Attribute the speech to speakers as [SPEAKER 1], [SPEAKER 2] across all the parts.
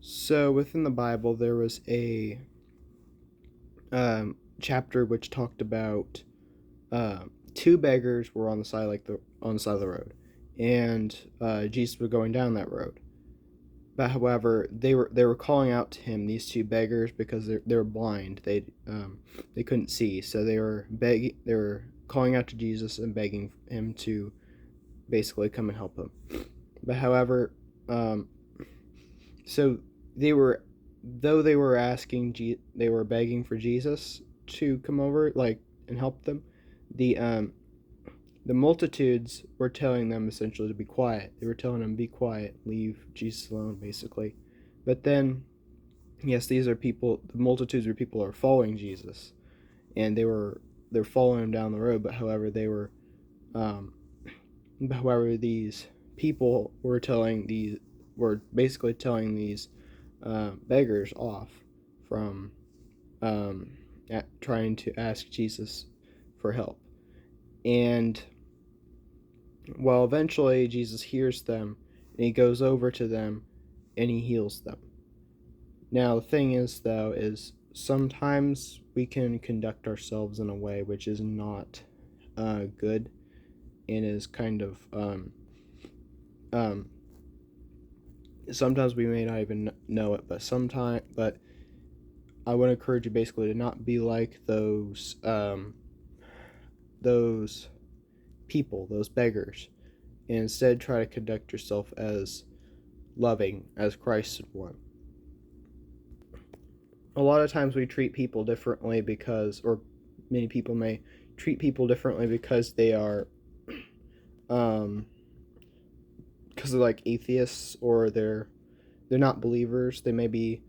[SPEAKER 1] So within the Bible, there was a chapter which talked about two beggars were on the side, on the side of the road, and Jesus was going down that road. But however, they were calling out to him, these two beggars, because they were blind. They couldn't see, so they were calling out to Jesus and begging him to basically come and help them. But however, so they were though they were they were begging for Jesus to come over, and help them. The um the multitudes were telling them essentially to be quiet. They were telling them, be quiet, leave Jesus alone, basically. But then, yes, the multitudes were people who are following Jesus, and they're following him down the road. But um however, these people were basically telling these beggars off from trying to ask Jesus for help. And well, eventually Jesus hears them, and he goes over to them and he heals them. Now the thing is, though, is sometimes we can conduct ourselves in a way which is not good, and is kind of um, sometimes we may not even know it, but I would encourage you basically to not be like those people, those beggars, and instead try to conduct yourself as loving as Christ would want. A lot of times we treat people differently or many people may treat people differently because they are, because they're like atheists, or they're not believers. They may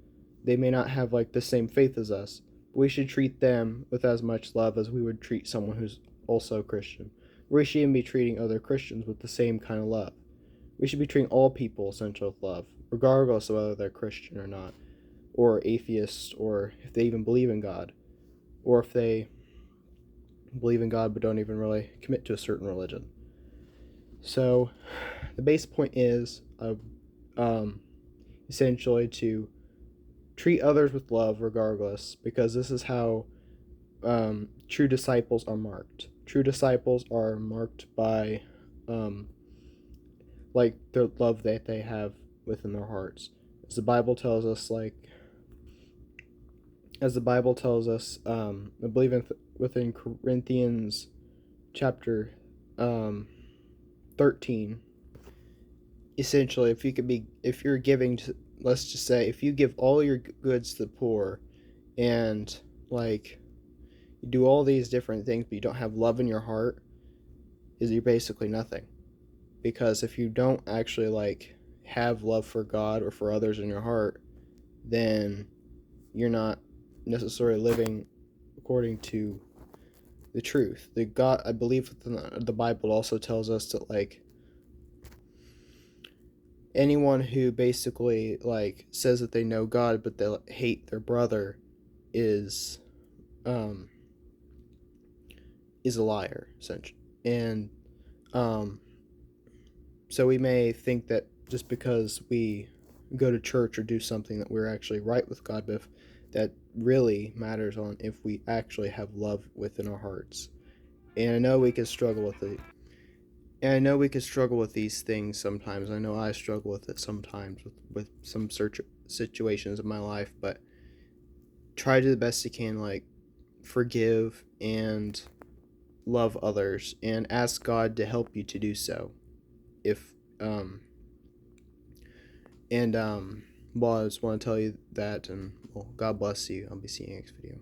[SPEAKER 1] not have like the same faith as us. We should treat them with as much love as we would treat someone who's also a Christian. We should even be treating other Christians with the same kind of love. We should be treating all people essentially with love, regardless of whether they're Christian or not, or atheists, or if they even believe in God, or if they believe in God but don't even really commit to a certain religion. So, the base point is essentially to treat others with love regardless, because this is how true disciples are marked. True disciples are marked by the love that they have within their hearts. As the Bible tells us, I believe within Corinthians chapter 13, essentially, if you're giving to, let's just say, if you give all your goods to the poor, and you do all these different things, but you don't have love in your heart, you're basically nothing. Because if you don't actually have love for God or for others in your heart, then you're not necessarily living according to the truth. I believe the Bible also tells us that anyone who basically says that they know God but they hate their brother is a liar, essentially. And so we may think that just because we go to church or do something that we're actually right with God, but that really matters on if we actually have love within our hearts. And I know we can struggle with it. And I know we can struggle with these things sometimes. I know I struggle with it sometimes with some situations in my life, but try to do the best you can, forgive and love others, and ask God to help you to do so. If well, I just want to tell you that, and well, God bless you. I'll be seeing you next video.